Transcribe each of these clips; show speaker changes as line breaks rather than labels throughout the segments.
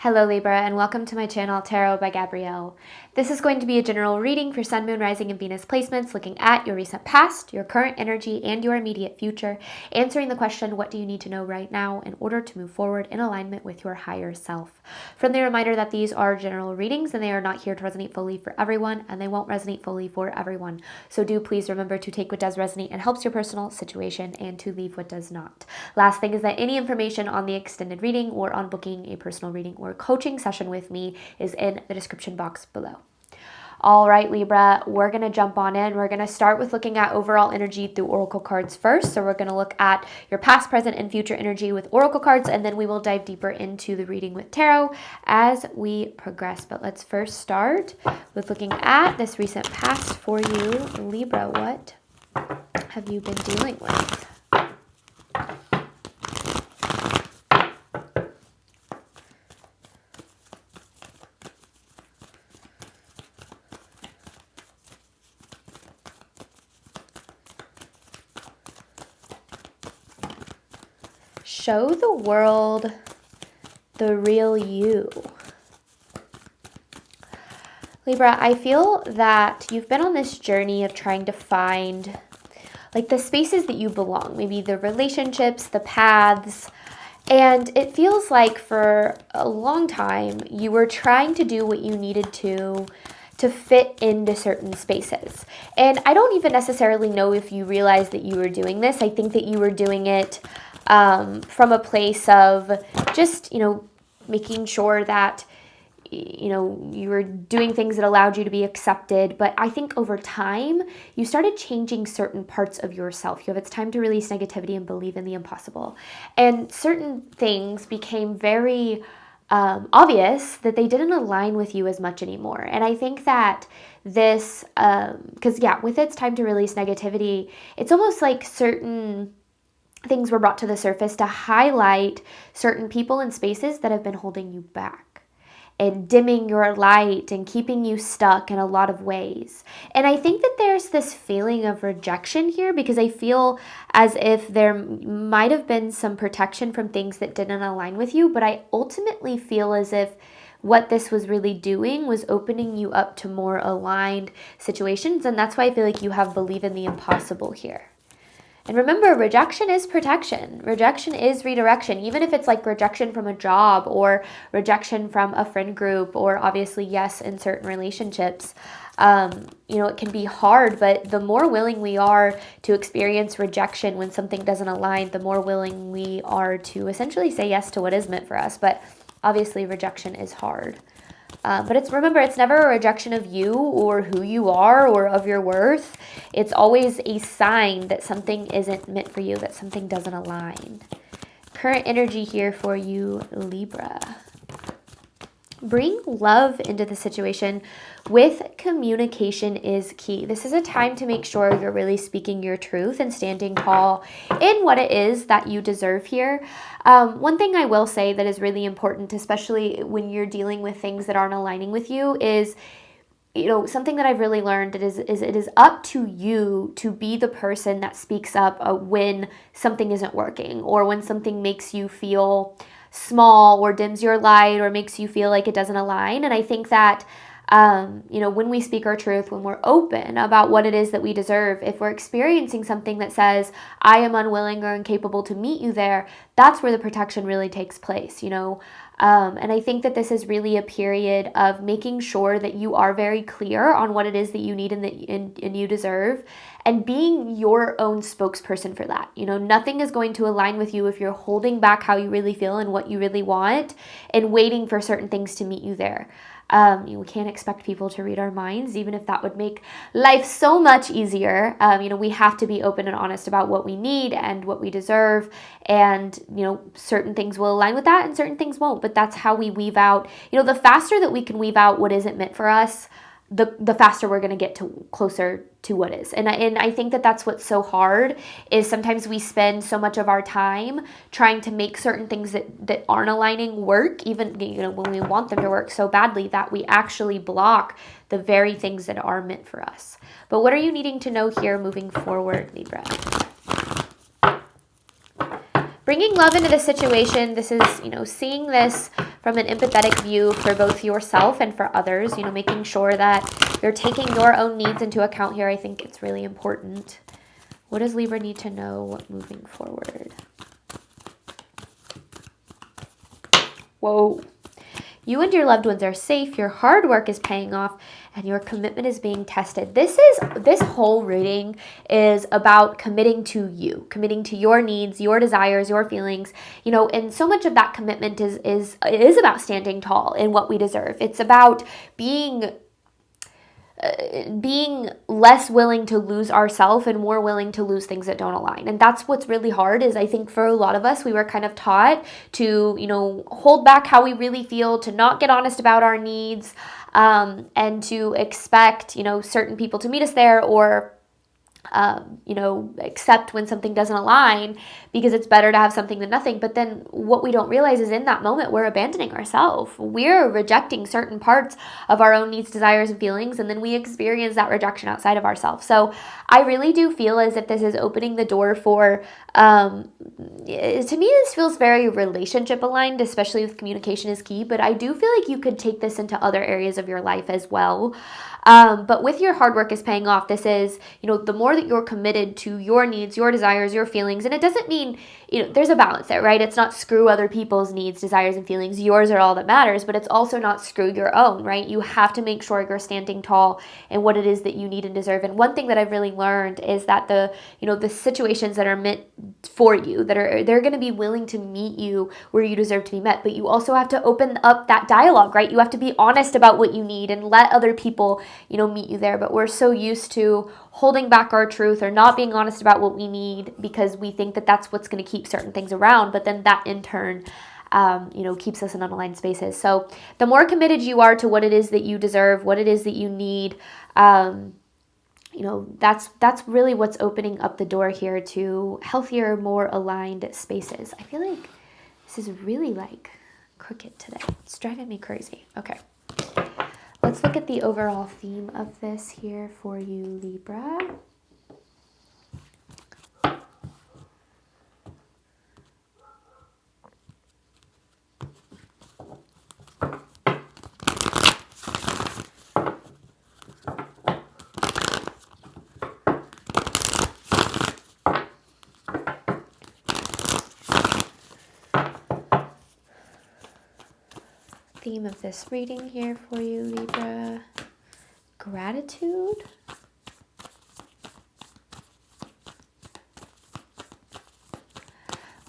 Hello Libra, and welcome to my channel Tarot by Gabrielle. This is going to be a general reading for Sun, Moon, Rising, and Venus placements, looking at your recent past, your current energy, and your immediate future, answering the question, what do you need to know right now in order to move forward in alignment with your higher self? Friendly reminder that these are general readings and they are not here to resonate fully for everyone, and they won't resonate fully for everyone. So do please remember to take what does resonate and helps your personal situation and to leave what does not. Last thing is that any information on the extended reading or on booking a personal reading or coaching session with me is in the description box below. All right, Libra, we're going to jump on in. We're going to start with looking at overall energy through oracle cards first. So we're going to look at your past, present, and future energy with oracle cards, and then we will dive deeper into the reading with tarot as we progress. But let's first start with looking at this recent past for you, Libra. What have you been dealing with? Show the world the real you. Libra, I feel that you've been on this journey of trying to find like the spaces that you belong, maybe the relationships, the paths, and it feels like for a long time you were trying to do what you needed to fit into certain spaces. And I don't even necessarily know if you realized that you were doing this. I think that you were doing it from a place of just, making sure that, you were doing things that allowed you to be accepted. But I think over time, you started changing certain parts of yourself. It's time to release negativity and believe in the impossible. And certain things became very obvious that they didn't align with you as much anymore. And I think that this, with it's time to release negativity, it's almost like certain things were brought to the surface to highlight certain people and spaces that have been holding you back and dimming your light and keeping you stuck in a lot of ways. And I think that there's this feeling of rejection here because I feel as if there might have been some protection from things that didn't align with you, but I ultimately feel as if what this was really doing was opening you up to more aligned situations. And that's why I feel like you have believe in the impossible here. And remember, rejection is protection. Rejection is redirection, even if it's like rejection from a job or rejection from a friend group or obviously, yes, in certain relationships. It can be hard, but the more willing we are to experience rejection when something doesn't align, the more willing we are to essentially say yes to what is meant for us. But obviously, rejection is hard. But remember, it's never a rejection of you or who you are or of your worth. It's always a sign that something isn't meant for you, that something doesn't align. Current energy here for you, Libra. Bring love into the situation with communication is key. This is a time to make sure you're really speaking your truth and standing tall in what it is that you deserve here. One thing I will say that is really important, especially when you're dealing with things that aren't aligning with you, is something that I've really learned is it is up to you to be the person that speaks up when something isn't working or when something makes you feel small or dims your light or makes you feel like it doesn't align. And I think that, when we speak our truth, when we're open about what it is that we deserve, if we're experiencing something that says, I am unwilling or incapable to meet you there, that's where the protection really takes place, And I think that this is really a period of making sure that you are very clear on what it is that you need and you deserve, and being your own spokesperson for that. Nothing is going to align with you if you're holding back how you really feel and what you really want and waiting for certain things to meet you there. We can't expect people to read our minds, even if that would make life so much easier. We have to be open and honest about what we need and what we deserve. And, certain things will align with that and certain things won't. But that's how we weave out, the faster that we can weave out what isn't meant for us, the faster we're going to get to closer to what is. And I think that that's what's so hard is sometimes we spend so much of our time trying to make certain things that aren't aligning work, even when we want them to work so badly, that we actually block the very things that are meant for us. But what are you needing to know here moving forward, Libra? bringing love into the situation. This is, seeing this from an empathetic view for both yourself and for others, making sure that you're taking your own needs into account here. I think it's really important. What does Libra need to know moving forward? Whoa. You and your loved ones are safe, your hard work is paying off, and your commitment is being tested. This whole reading is about committing to you, committing to your needs, your desires, your feelings, and so much of that commitment is about standing tall in what we deserve. It's about being less willing to lose ourselves and more willing to lose things that don't align. And that's what's really hard is I think for a lot of us, we were kind of taught to, hold back how we really feel, to not get honest about our needs, and to expect, certain people to meet us there or accept when something doesn't align because it's better to have something than nothing. But then what we don't realize is in that moment, we're abandoning ourselves. We're rejecting certain parts of our own needs, desires, and feelings, and then we experience that rejection outside of ourselves. So I really do feel as if this is opening the door for, to me, this feels very relationship aligned, especially with communication is key, but I do feel like you could take this into other areas of your life as well. But with your hard work is paying off, this is, the more that you're committed to your needs, your desires, your feelings, and it doesn't mean, there's a balance there, right? It's not screw other people's needs, desires, and feelings. Yours are all that matters, but it's also not screw your own, right? You have to make sure you're standing tall in what it is that you need and deserve. And one thing that I've really learned is that the situations that are meant for you, they're going to be willing to meet you where you deserve to be met, but you also have to open up that dialogue, right? You have to be honest about what you need and let other people meet you there. But we're so used to holding back our truth or not being honest about what we need because we think that that's what's going to keep certain things around. But then that in turn, keeps us in unaligned spaces. So the more committed you are to what it is that you deserve, what it is that you need, that's really what's opening up the door here to healthier, more aligned spaces. I feel like this is really crooked today. It's driving me crazy. Okay. Let's look at the overall theme of this here for you, Libra. Theme of this reading here for you, Libra. Gratitude.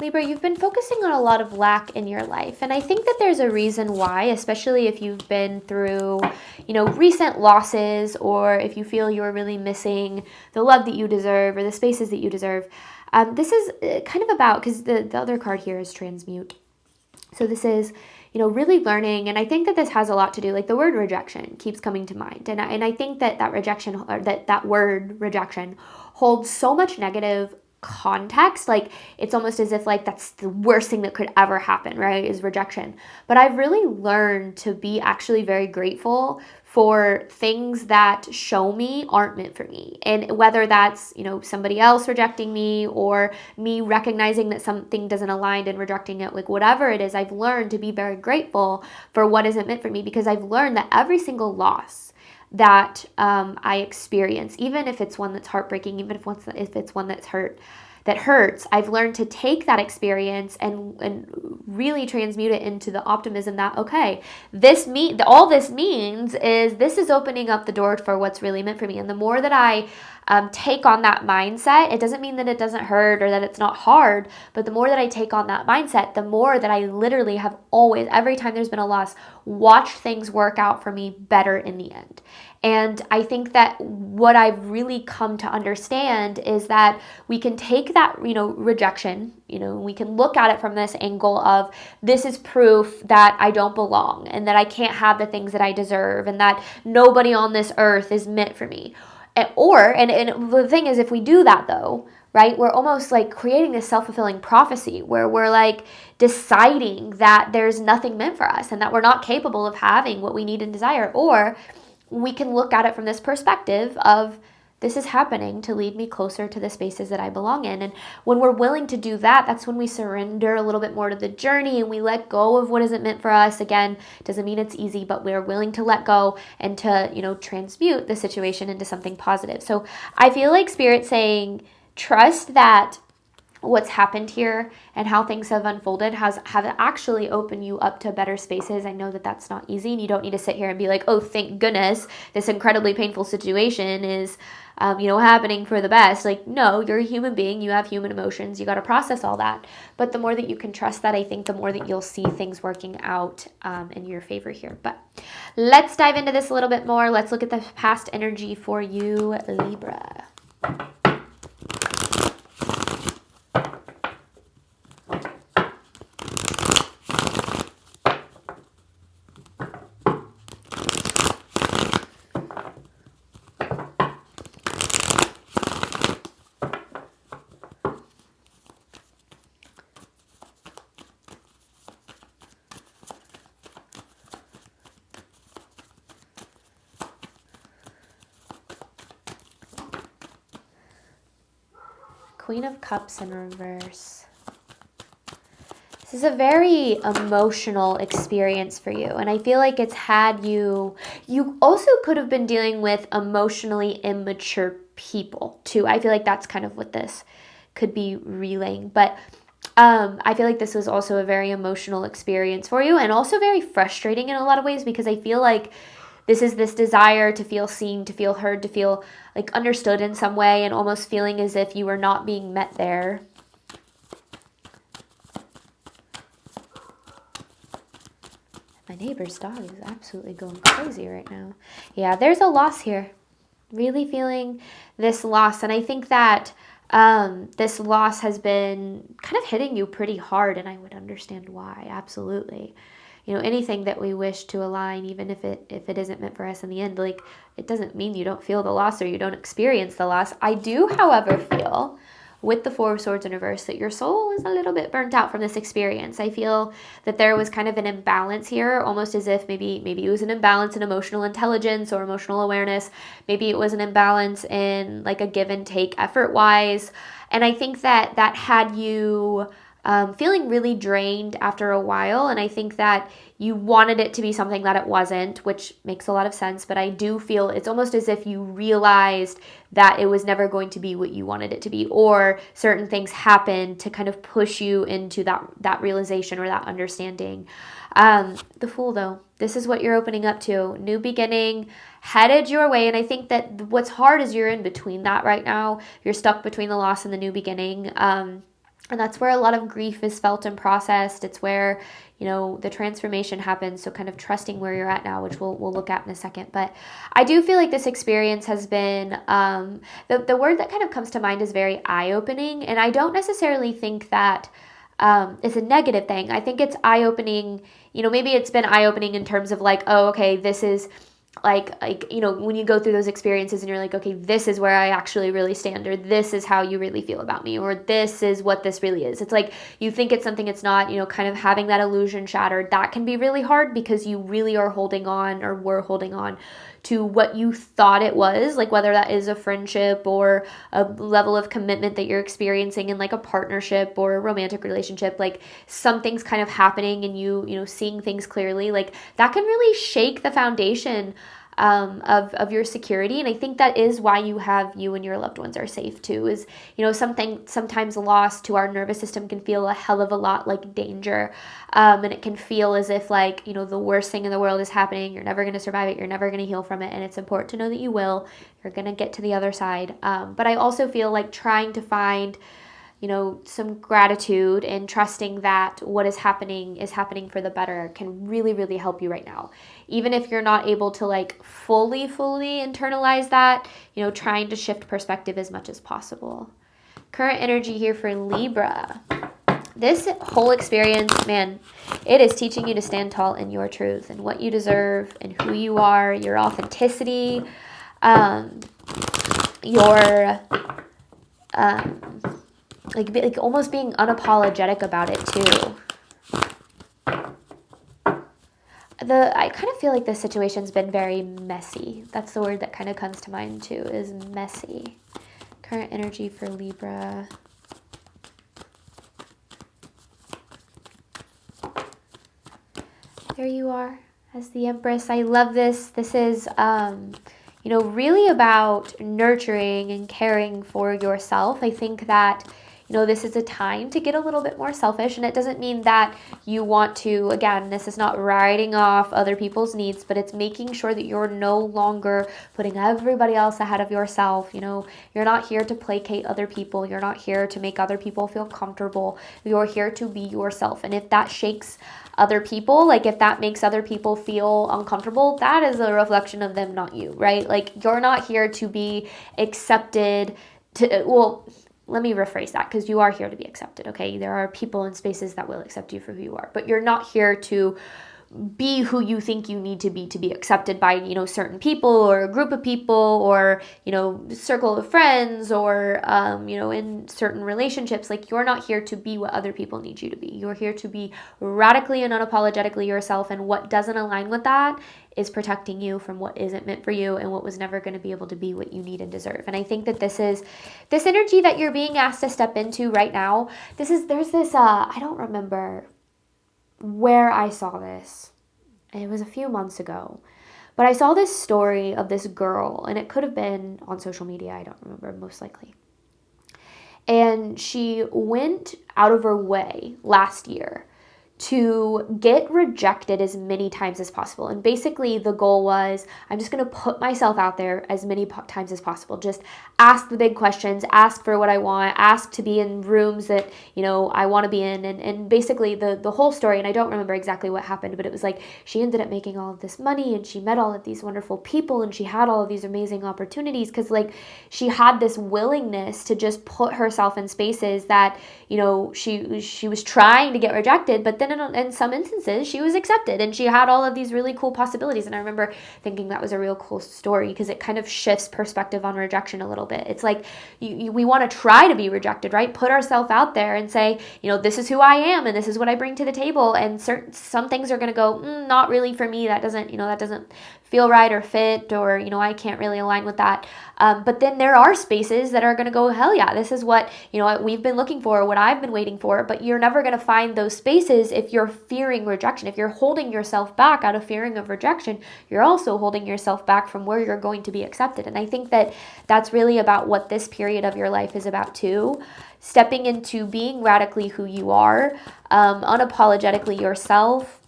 Libra, you've been focusing on a lot of lack in your life, and I think that there's a reason why, especially if you've been through, recent losses, or if you feel you're really missing the love that you deserve or the spaces that you deserve. This is kind of about, because the other card here is transmute. So this is, really learning. And I think that this has a lot to do, the word rejection keeps coming to mind. And I think that rejection, or that word rejection holds so much negative context. It's almost as if that's the worst thing that could ever happen, right? Is rejection. But I've really learned to be actually very grateful for things that show me aren't meant for me. And whether that's, somebody else rejecting me or me recognizing that something doesn't align and rejecting it, whatever it is, I've learned to be very grateful for what isn't meant for me, because I've learned that every single loss that I experience, even if it's one that's heartbreaking, even if it's one that hurts, I've learned to take that experience and really transmute it into the optimism that, okay, all this means is this is opening up the door for what's really meant for me. And the more that I take on that mindset, it doesn't mean that it doesn't hurt or that it's not hard, but the more that I take on that mindset, the more that I literally have always, every time there's been a loss, watched things work out for me better in the end. And I think that what I've really come to understand is that we can take that, rejection, we can look at it from this angle of this is proof that I don't belong and that I can't have the things that I deserve and that nobody on this earth is meant for me. And the thing is, if we do that though, right, we're almost creating this self-fulfilling prophecy where we're deciding that there's nothing meant for us and that we're not capable of having what we need and desire. Or we can look at it from this perspective of this is happening to lead me closer to the spaces that I belong in. And when we're willing to do that, that's when we surrender a little bit more to the journey and we let go of what isn't meant for us. Again, doesn't mean it's easy, but we're willing to let go and to, transmute the situation into something positive. So I feel like Spirit saying, trust that what's happened here and how things have unfolded have actually opened you up to better spaces. I know that that's not easy, and you don't need to sit here and be like, oh, thank goodness this incredibly painful situation is happening for the best. Like, no, you're a human being, you have human emotions, you got to process all that. But the more that you can trust that, I think the more that you'll see things working out in your favor here. But let's dive into this a little bit more. Let's look at the past energy for you, Libra. Queen of Cups in reverse. This is a very emotional experience for you. And I feel like it's had you also could have been dealing with emotionally immature people too. I feel like that's kind of what this could be relaying. But I feel like this was also a very emotional experience for you, and also very frustrating in a lot of ways, because I feel like this is this desire to feel seen, to feel heard, to feel like understood in some way, and almost feeling as if you were not being met there. My neighbor's dog is absolutely going crazy right now. Yeah, there's a loss here. Really feeling this loss. And I think that this loss has been kind of hitting you pretty hard, and I would understand why. Absolutely. Anything that we wish to align, even if it isn't meant for us in the end, like, it doesn't mean you don't feel the loss or you don't experience the loss. I do, however, feel with the Four of Swords in reverse that your soul is a little bit burnt out from this experience. I feel that there was kind of an imbalance here, almost as if maybe it was an imbalance in emotional intelligence or emotional awareness. Maybe it was an imbalance in like a give and take effort-wise. And I think that had you feeling really drained after a while, and I think that you wanted it to be something that it wasn't, which makes a lot of sense, but I do feel it's almost as if you realized that it was never going to be what you wanted it to be, or certain things happened to kind of push you into that realization or that understanding. The Fool, though, this is what you're opening up to. New beginning, headed your way, and I think that what's hard is you're in between that right now. You're stuck between the loss and the new beginning. And that's where a lot of grief is felt and processed. It's where, the transformation happens. So kind of trusting where you're at now, which we'll look at in a second. But I do feel like this experience has been, the word that kind of comes to mind is very eye-opening. And I don't necessarily think that it's a negative thing. I think it's eye-opening, maybe it's been eye-opening in terms of like, oh, okay, this is like, when you go through those experiences and you're like, okay, this is where I actually really stand, or this is how you really feel about me, or this is what this really is. It's like you think it's something it's not, kind of having that illusion shattered. That can be really hard because you really are holding on, or were holding on to what you thought it was, like whether that is a friendship or a level of commitment that you're experiencing in like a partnership or a romantic relationship, like something's kind of happening and you seeing things clearly, like that can really shake the foundation of your security. And I think that is why you and your loved ones are safe too, is, sometimes loss to our nervous system can feel a hell of a lot like danger. And it can feel as if like, the worst thing in the world is happening. You're never going to survive it. You're never going to heal from it. And it's important to know that you will. You're going to get to the other side. But I also feel like trying to find some gratitude and trusting that what is happening for the better can really, really help you right now. Even if you're not able to like fully internalize that, trying to shift perspective as much as possible. Current energy here for Libra. This whole experience, man, it is teaching you to stand tall in your truth and what you deserve and who you are, your authenticity, your like almost being unapologetic about it too. I kind of feel like this situation's been very messy. That's the word that kind of comes to mind too, is messy. Current energy for Libra. There you are as the Empress. I love this. This is, you know, really about nurturing and caring for yourself. I think that, you know, this is a time to get a little bit more selfish, and it doesn't mean that you want to, again, this is not writing off other people's needs, but it's making sure that you're no longer putting everybody else ahead of yourself. You know, you're not here to placate other people. You're not here to make other people feel comfortable. You're here to be yourself. And if that shakes other people, like if that makes other people feel uncomfortable, that is a reflection of them, not you, right? Like, you're not here to be accepted to, well, let me rephrase that, because you are here to be accepted, okay? There are people and spaces that will accept you for who you are, but you're not here to be who you think you need to be accepted by, you know, certain people or a group of people or, you know, circle of friends or, you know, in certain relationships. Like, you're not here to be what other people need you to be. You're here to be radically and unapologetically yourself, and what doesn't align with that is protecting you from what isn't meant for you and what was never going to be able to be what you need and deserve. And I think that this energy that you're being asked to step into right now, there's this, I don't remember where I saw this. It was a few months ago. But I saw this story of this girl, and it could have been on social media. I don't remember, most likely. And she went out of her way last year to get rejected as many times as possible. And basically the goal was, I'm just going to put myself out there as many times as possible. Just ask the big questions, ask for what I want, ask to be in rooms that, you know, I want to be in. And basically the whole story, and I don't remember exactly what happened, but it was like she ended up making all of this money, and she met all of these wonderful people, and she had all of these amazing opportunities because, like, she had this willingness to just put herself in spaces that, you know, she was trying to get rejected, but then in some instances she was accepted, and she had all of these really cool possibilities. And I remember thinking that was a real cool story, because it kind of shifts perspective on rejection a little bit. It's like we want to try to be rejected, right? Put ourselves out there and say, you know, this is who I am and this is what I bring to the table, and some things are going to go, not really for me. That doesn't feel right or fit, or, you know, I can't really align with that. But then there are spaces that are going to go, hell yeah, this is what, you know, we've been looking for, what I've been waiting for. But you're never going to find those spaces if you're fearing rejection. If you're holding yourself back out of fearing of rejection, you're also holding yourself back from where you're going to be accepted. And I think that that's really about what this period of your life is about too. Stepping into being radically who you are, unapologetically yourself.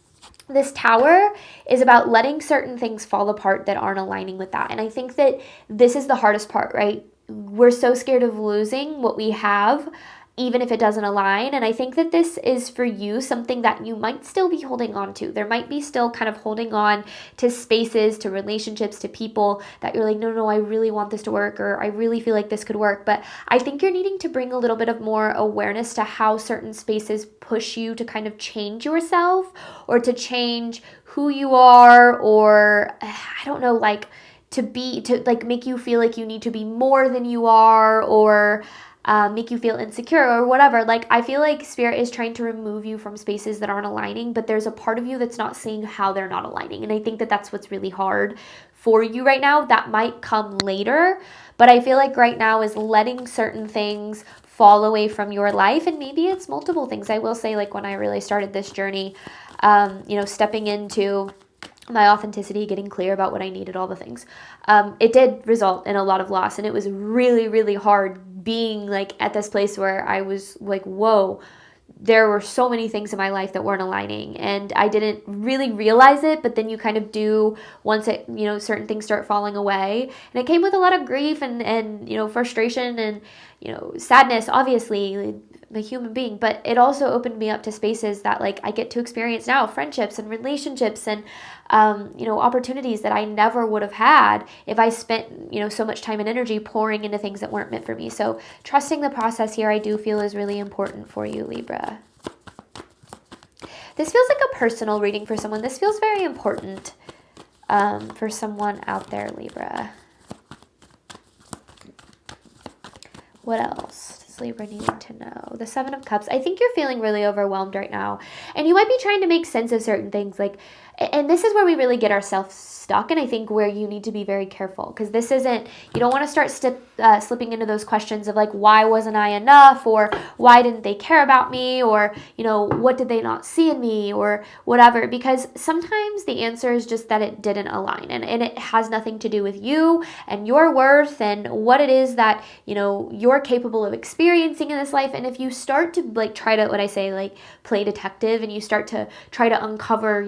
This Tower is about letting certain things fall apart that aren't aligning with that. And I think that this is the hardest part, right? We're so scared of losing what we have, even if it doesn't align. And I think that this is for you something that you might still be holding on to. There might be still kind of holding on to spaces, to relationships, to people that you're like, no, I really want this to work, or I really feel like this could work. But I think you're needing to bring a little bit of more awareness to how certain spaces push you to kind of change yourself, or to change who you are, or I don't know, like to make you feel like you need to be more than you are, or make you feel insecure or whatever. Like, I feel like Spirit is trying to remove you from spaces that aren't aligning, but there's a part of you that's not seeing how they're not aligning. And I think that that's what's really hard for you right now. That might come later, but I feel like right now is letting certain things fall away from your life. And maybe it's multiple things. I will say, like, when I really started this journey, you know, stepping into my authenticity, getting clear about what I needed, all the things, it did result in a lot of loss. And it was really, really hard being like at this place where I was like, whoa, there were so many things in my life that weren't aligning, and I didn't really realize it, but then you kind of do once it, you know, certain things start falling away. And it came with a lot of grief and you know, frustration and, you know, sadness, obviously. I'm a human being, but it also opened me up to spaces that, like, I get to experience now, friendships and relationships and, you know, opportunities that I never would have had if I spent, you know, so much time and energy pouring into things that weren't meant for me. So trusting the process here, I do feel, is really important for you, Libra. This feels like a personal reading for someone. This feels very important for someone out there, Libra. What else does Libra needing to know? The Seven of Cups. I think you're feeling really overwhelmed right now. And you might be trying to make sense of certain things. Like, And this is where we really get ourselves stuck, and I think where you need to be very careful, because this isn't, you don't want to start slipping into those questions of like, why wasn't I enough, or why didn't they care about me, or, what did they not see in me, or whatever, because sometimes the answer is just that it didn't align, and it has nothing to do with you and your worth and what it is that, you're capable of experiencing in this life. And if you start to like try to, what I say, like play detective, and you start to try to uncover,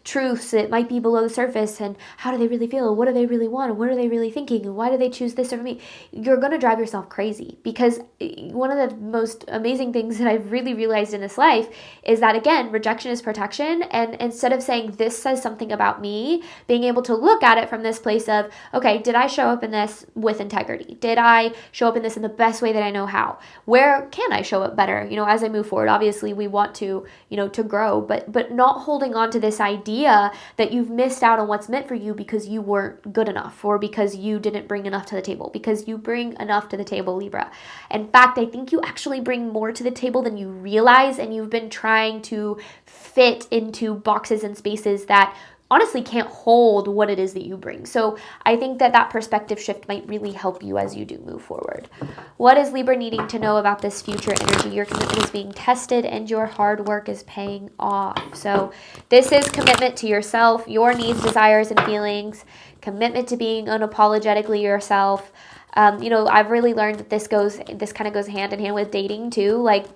truths that might be below the surface, and how do they really feel, what do they really want, and what are they really thinking, and why do they choose this over me, you're going to drive yourself crazy. Because one of the most amazing things that I've really realized in this life is that, again, rejection is protection. And instead of saying this says something about me, being able to look at it from this place of, okay, did I show up in this with integrity? Did I show up in this in the best way that I know how? Where can I show up better, as I move forward? Obviously we want to, to grow, but not holding on to this idea that you've missed out on what's meant for you because you weren't good enough, or because you didn't bring enough to the table, because you bring enough to the table, Libra. In fact, I think you actually bring more to the table than you realize, and you've been trying to fit into boxes and spaces that honestly can't hold what it is that you bring. So I think that perspective shift might really help you as you do move forward. What is Libra needing to know about this future energy? Your commitment is being tested and your hard work is paying off. So this is commitment to yourself, your needs, desires, and feelings, commitment to being unapologetically yourself. I've really learned that this kind of goes hand in hand with dating too. Like,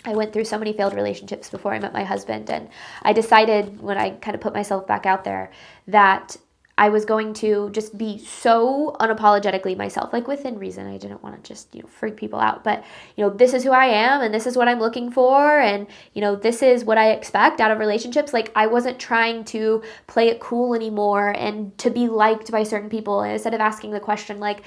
I went through so many failed relationships before I met my husband, and I decided when I kind of put myself back out there that I was going to just be so unapologetically myself, like within reason. I didn't want to just, freak people out, but, this is who I am, and this is what I'm looking for, and, this is what I expect out of relationships. Like, I wasn't trying to play it cool anymore and to be liked by certain people. And instead of asking the question, like,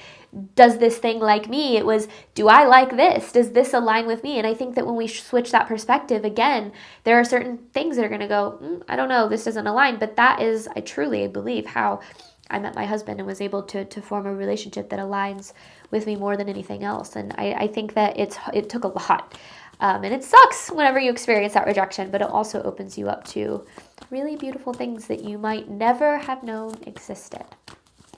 does this thing like me? It was, do I like this? Does this align with me? And I think that when we switch that perspective, again, there are certain things that are going to go, I don't know, this doesn't align. But that is, I truly believe, how I met my husband and was able to form a relationship that aligns with me more than anything else. And I think that it took a lot. And it sucks whenever you experience that rejection, but it also opens you up to really beautiful things that you might never have known existed.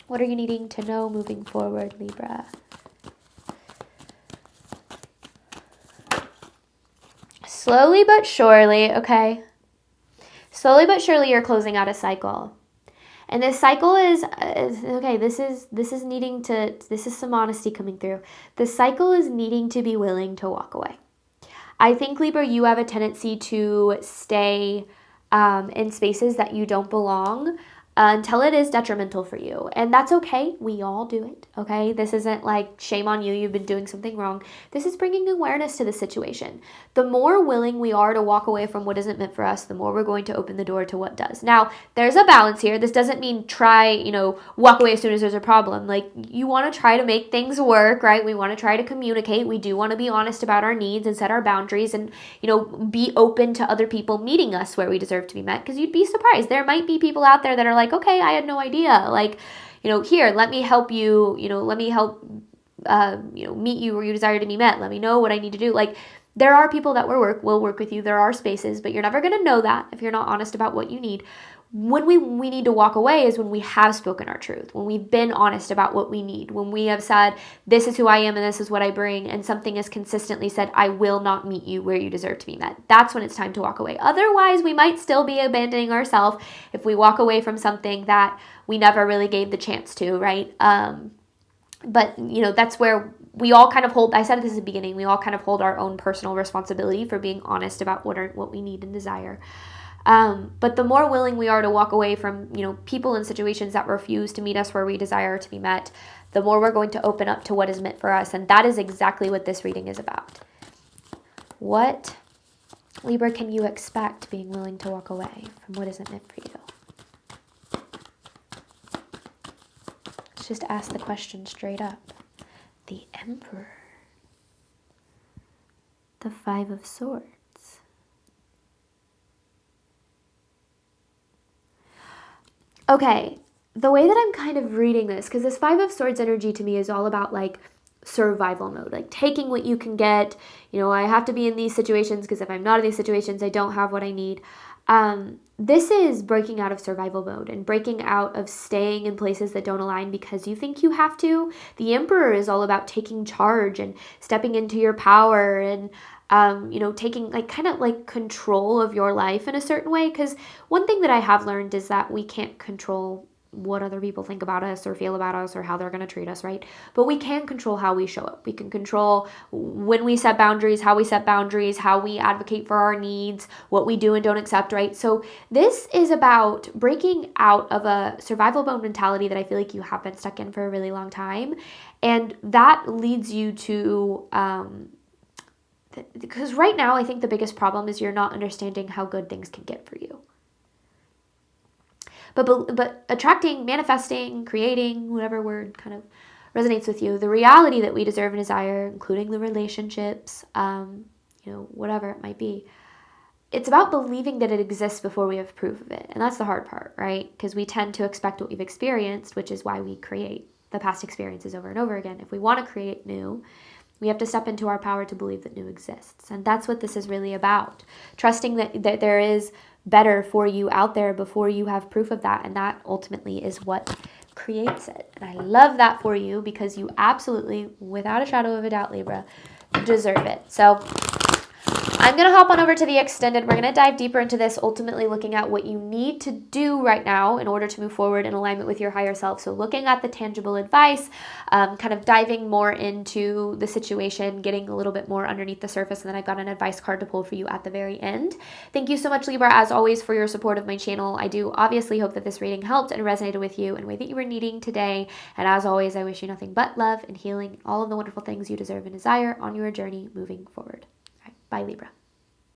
What are you needing to know moving forward, Libra? Slowly but surely, okay? Slowly but surely you're closing out a cycle. And this cycle is, okay, this is some honesty coming through. The cycle is needing to be willing to walk away. I think, Libra, you have a tendency to stay in spaces that you don't belong until it is detrimental for you. And that's okay. We all do it, okay? This isn't like shame on you, you've been doing something wrong. This is bringing awareness to the situation. The more willing we are to walk away from what isn't meant for us, the more we're going to open the door to what does. Now, there's a balance here. This doesn't mean walk away as soon as there's a problem. Like, you want to try to make things work, right? We want to try to communicate. We do want to be honest about our needs and set our boundaries and, be open to other people meeting us where we deserve to be met, because you'd be surprised. There might be people out there that are like, okay, I had no idea. Like, here, let me help you, let me help, meet you where you desire to be met. Let me know what I need to do. Like, there are people that will work with you. There are spaces, but you're never going to know that if you're not honest about what you need. When we need to walk away is when we have spoken our truth, when we've been honest about what we need, when we have said, this is who I am and this is what I bring, and something has consistently said, I will not meet you where you deserve to be met. That's when it's time to walk away. Otherwise, we might still be abandoning ourselves if we walk away from something that we never really gave the chance to, right? But, that's where we all kind of hold, I said this at the beginning, we all kind of hold our own personal responsibility for being honest about what we need and desire. But the more willing we are to walk away from, people and situations that refuse to meet us where we desire to be met, the more we're going to open up to what is meant for us. And that is exactly what this reading is about. What, Libra, can you expect being willing to walk away from what isn't meant for you? Let's just ask the question straight up. The Emperor. The Five of Swords. Okay, the way that I'm kind of reading this, because this Five of Swords energy to me is all about like survival mode, like taking what you can get. I have to be in these situations because if I'm not in these situations, I don't have what I need. This is breaking out of survival mode and breaking out of staying in places that don't align because you think you have to. The Emperor is all about taking charge and stepping into your power and taking kind of control of your life in a certain way. Because one thing that I have learned is that we can't control what other people think about us or feel about us or how they're going to treat us, right? But we can control how we show up. We can control when we set boundaries, how we set boundaries, how we advocate for our needs, what we do and don't accept, right? So this is about breaking out of a survival mode mentality that I feel like you have been stuck in for a really long time. And that leads you to because right now I think the biggest problem is you're not understanding how good things can get for you. But attracting, manifesting, creating, whatever word kind of resonates with you, the reality that we deserve and desire, including the relationships, whatever it might be, it's about believing that it exists before we have proof of it. And that's the hard part, right? Because we tend to expect what we've experienced, which is why we create the past experiences over and over again. If we want to create new, we have to step into our power to believe that new exists. And that's what this is really about. Trusting that there is better for you out there before you have proof of that. And that ultimately is what creates it. And I love that for you because you absolutely, without a shadow of a doubt, Libra, deserve it. So I'm going to hop on over to the extended. We're going to dive deeper into this, ultimately looking at what you need to do right now in order to move forward in alignment with your higher self. So looking at the tangible advice, kind of diving more into the situation, getting a little bit more underneath the surface. And then I've got an advice card to pull for you at the very end. Thank you so much, Libra, as always, for your support of my channel. I do obviously hope that this reading helped and resonated with you in a way that you were needing today. And as always, I wish you nothing but love and healing, all of the wonderful things you deserve and desire on your journey moving forward. All right, bye, Libra.